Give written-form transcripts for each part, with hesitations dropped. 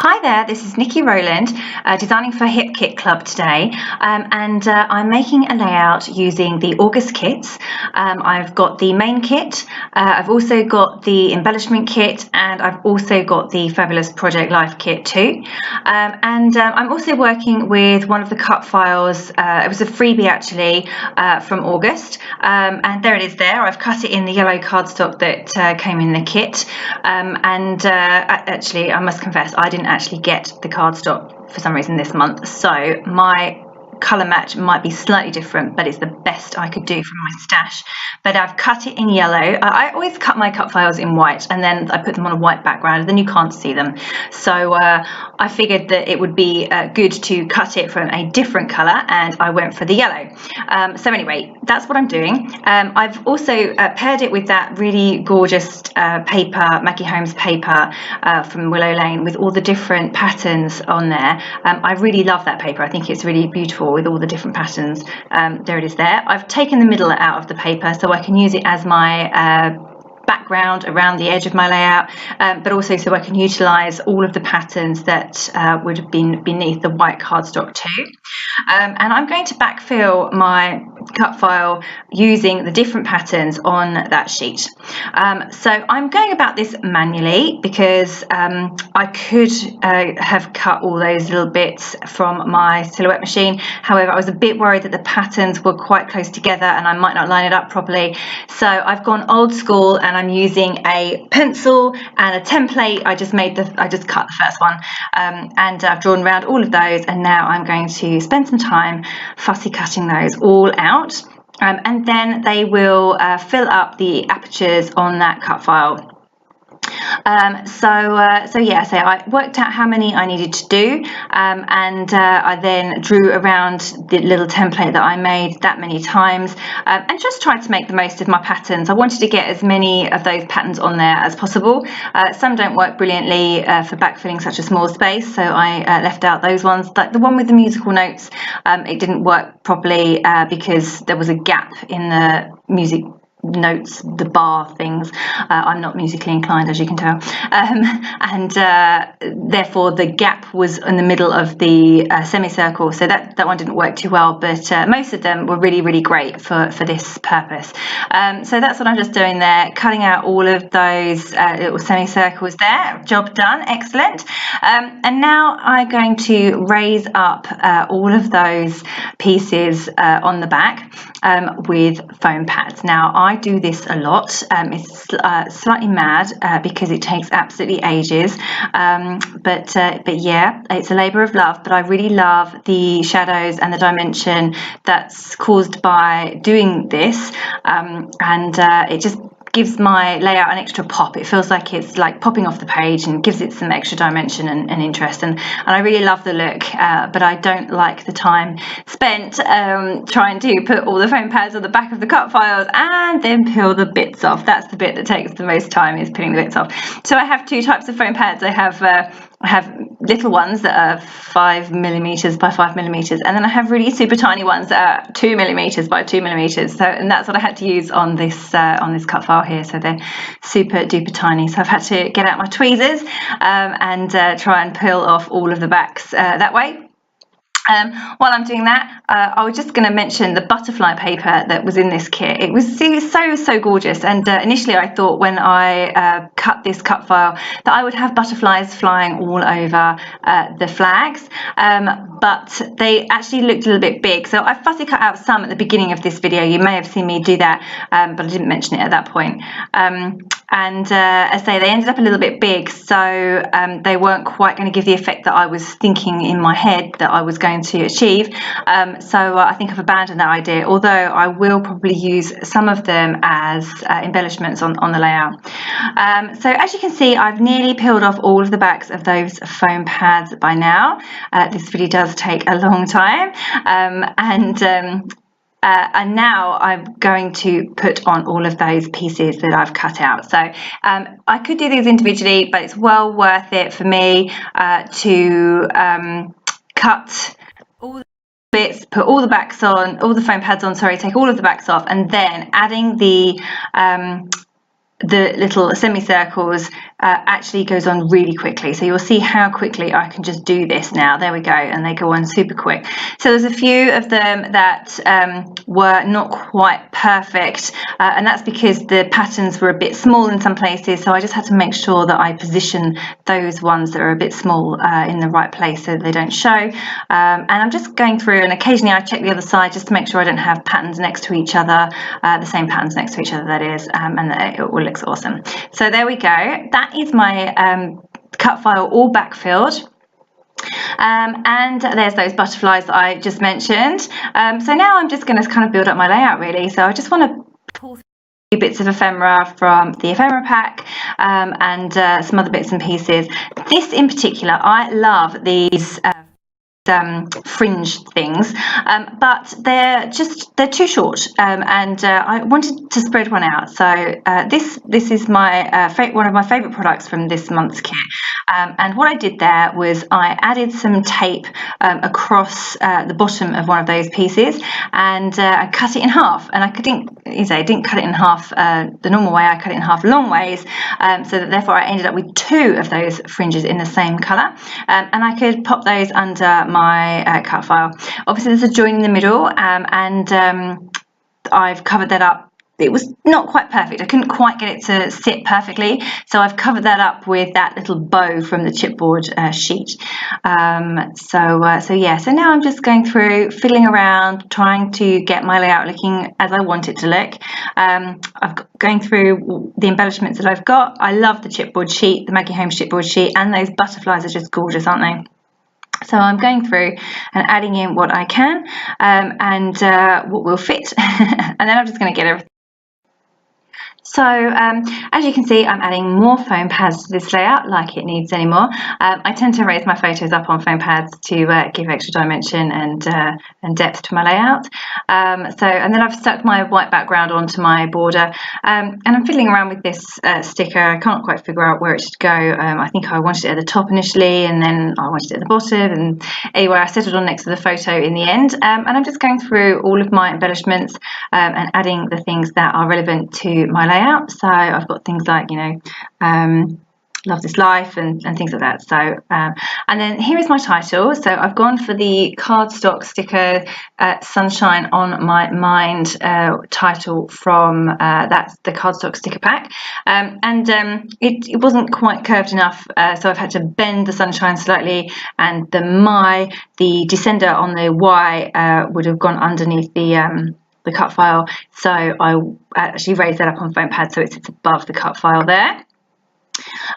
Hi there, this is Niki Rowland, designing for Hip Kit Club today, and I'm making a layout using the August kits. I've got the main kit, I've also got the embellishment kit, and I've also got the fabulous Project Life kit too. I'm also working with one of the cut files. It was a freebie actually from August, and there it is there. I've cut it in the yellow cardstock that came in the kit, actually I must confess I didn't actually get the cardstock for some reason this month, so my colour match might be slightly different, but it's the best I could do from my stash. But I've cut it in yellow. I always cut my cut files in white and then I put them on a white background and then you can't see them. So I figured that it would be good to cut it from a different colour, and I went for the yellow. So anyway, that's what I'm doing. I've also paired it with that really gorgeous paper, Maggie Holmes paper from Willow Lane, with all the different patterns on there. I really love that paper. I think it's really beautiful with all the different patterns. There it is there. I've taken the middle out of the paper so I can use it as my background around the edge of my layout, but also so I can utilise all of the patterns that would have been beneath the white cardstock too. And I'm going to backfill my cut file using the different patterns on that sheet. So I'm going about this manually because I could have cut all those little bits from my silhouette machine. However, I was a bit worried that the patterns were quite close together and I might not line it up properly. So I've gone old school and I'm using a pencil and a template. I just cut the first one, and I've drawn around all of those, and now I'm going to spend some time fussy cutting those all out, and then they will fill up the apertures on that cut file. So I worked out how many I needed to do, and I then drew around the little template that I made that many times, and just tried to make the most of my patterns. I wanted to get as many of those patterns on there as possible. Some don't work brilliantly for backfilling such a small space, so I left out those ones. Like the one with the musical notes, it didn't work properly because there was a gap in the music notes, the bar things. I'm not musically inclined, as you can tell, and therefore the gap was in the middle of the semicircle, so that one didn't work too well, but most of them were really great for this purpose. So that's what I'm just doing there, cutting out all of those little semicircles there. Job done, excellent. And now I'm going to raise up all of those pieces on the back with foam pads. Now I do this a lot. It's slightly mad because it takes absolutely ages, but yeah, it's a labour of love. But I really love the shadows and the dimension that's caused by doing this, and it just gives my layout an extra pop. It feels like it's like popping off the page and gives it some extra dimension and interest, and I really love the look, but I don't like the time spent trying to put all the foam pads on the back of the cut files and then peel the bits off. That's the bit that takes the most time, is peeling the bits off. So I have two types of foam pads. I have little ones that are 5mm by 5mm, and then I have really super tiny ones that are 2mm by 2mm. So, and that's what I had to use on this cut file here. So they're super duper tiny. So I've had to get out my tweezers and try and peel off all of the backs that way. While I'm doing that, I was just going to mention the butterfly paper that was in this kit. It was so gorgeous, and initially I thought when I cut this cut file that I would have butterflies flying all over the flags, but they actually looked a little bit big, so I fussy cut out some at the beginning of this video. You may have seen me do that, but I didn't mention it at that point. And as I say, they ended up a little bit big, so they weren't quite going to give the effect that I was thinking in my head that I was going to achieve. So I think I've abandoned that idea, although I will probably use some of them as embellishments on the layout. So as you can see, I've nearly peeled off all of the backs of those foam pads by now. This really does take a long time, and now I'm going to put on all of those pieces that I've cut out. So I could do these individually, but it's well worth it for me to cut all the bits, put all the backs on, all the foam pads on, sorry, take all of the backs off, and then adding the little semicircles actually goes on really quickly. So you'll see how quickly I can just do this now. There we go, and they go on super quick. So there's a few of them that were not quite perfect, and that's because the patterns were a bit small in some places, so I just had to make sure that I position those ones that are a bit small in the right place so they don't show. And I'm just going through, and occasionally I check the other side just to make sure I don't have patterns next to each other, the same patterns next to each other, that is, and that it all looks awesome. So there we go. That is my cut file all backfilled. And there's those butterflies that I just mentioned. So now I'm just going to kind of build up my layout, really. So I just want to pull through bits of ephemera from the ephemera pack, and some other bits and pieces. This in particular, I love these fringe things, but they're too short, and I wanted to spread one out. So this is my one of my favorite products from this month's kit, and what I did there was I added some tape across the bottom of one of those pieces, and I cut it in half. And I didn't cut it in half the normal way. I cut it in half long ways, so that therefore I ended up with two of those fringes in the same colour, and I could pop those under my cut file. Obviously there's a join in the middle, and I've covered that up. It was not quite perfect. I couldn't quite get it to sit perfectly, so I've covered that up with that little bow from the chipboard sheet. So yeah, so now I'm just going through, fiddling around, trying to get my layout looking as I want it to look. Going through the embellishments that I've got. I love the chipboard sheet, the Maggie Holmes chipboard sheet, and those butterflies are just gorgeous, aren't they? So I'm going through and adding in what I can, and what will fit, and then I'm just going to get everything. So as you can see, I'm adding more foam pads to this layout, like it needs any more. I tend to raise my photos up on foam pads to give extra dimension and depth to my layout. And then I've stuck my white background onto my border, and I'm fiddling around with this sticker. I can't quite figure out where it should go. I think I wanted it at the top initially, and then I wanted it at the bottom, and anyway I settled on next to the photo in the end. And I'm just going through all of my embellishments and adding the things that are relevant to my layout. So I've got things like, love this life and things like that. So and then here is my title. So I've gone for the cardstock sticker, Sunshine on My Mind title from that's the cardstock sticker pack, and it wasn't quite curved enough, so I've had to bend the sunshine slightly, and the descender on the Y would have gone underneath the cut file, so I actually raised that up on foam pad so it sits above the cut file there.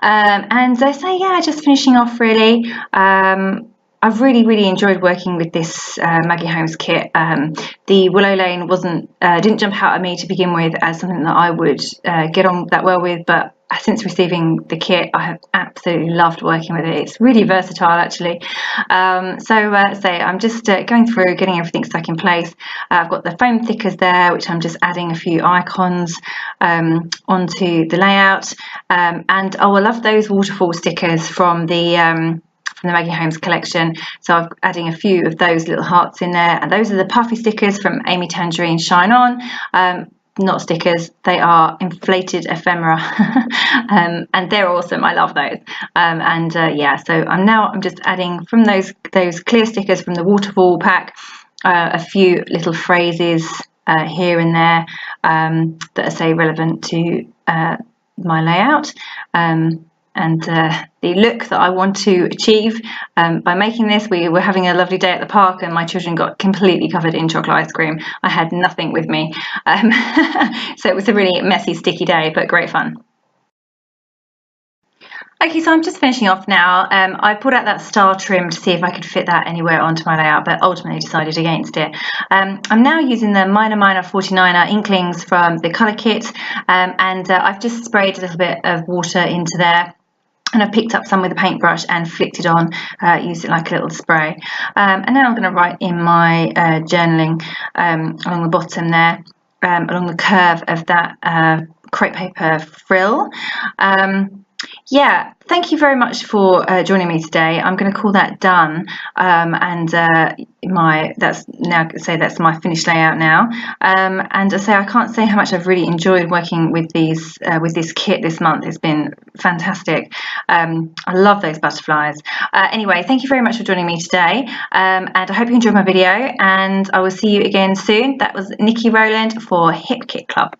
And so yeah, just finishing off really. I've really enjoyed working with this Maggie Holmes kit. The Willow Lane didn't jump out at me to begin with as something that I would get on that well with, but since receiving the kit, I have absolutely loved working with it. It's really versatile, actually. So I'm just going through, getting everything stuck in place. I've got the foam thickers there, which I'm just adding a few icons onto the layout. And I love those waterfall stickers from the Maggie Holmes collection, so I'm adding a few of those little hearts in there, and those are the puffy stickers from Amy Tangerine Shine On. Not stickers, they are inflated ephemera, and they're awesome. I love those. Yeah, so I'm just adding from those clear stickers from the waterfall pack, a few little phrases here and there that are, say, relevant to my layout, and the look that I want to achieve by making this. We were having a lovely day at the park, and my children got completely covered in chocolate ice cream. I had nothing with me, so it was a really messy, sticky day, but great fun. Okay, so I'm just finishing off now. I pulled out that star trim to see if I could fit that anywhere onto my layout, but ultimately decided against it. I'm now using the Minor 49er inklings from the colour kit, and I've just sprayed a little bit of water into there. And I've picked up some with a paintbrush and flicked it on, used it like a little spray. And now I'm going to write in my journaling along the bottom there, along the curve of that crepe paper frill. Yeah, thank you very much for joining me today. I'm going to call that done, and that's my finished layout now. And I say I can't say how much I've really enjoyed working with this kit this month. It's been fantastic. I love those butterflies. Anyway, thank you very much for joining me today, and I hope you enjoyed my video. And I will see you again soon. That was Niki Rowland for Hip Kit Club.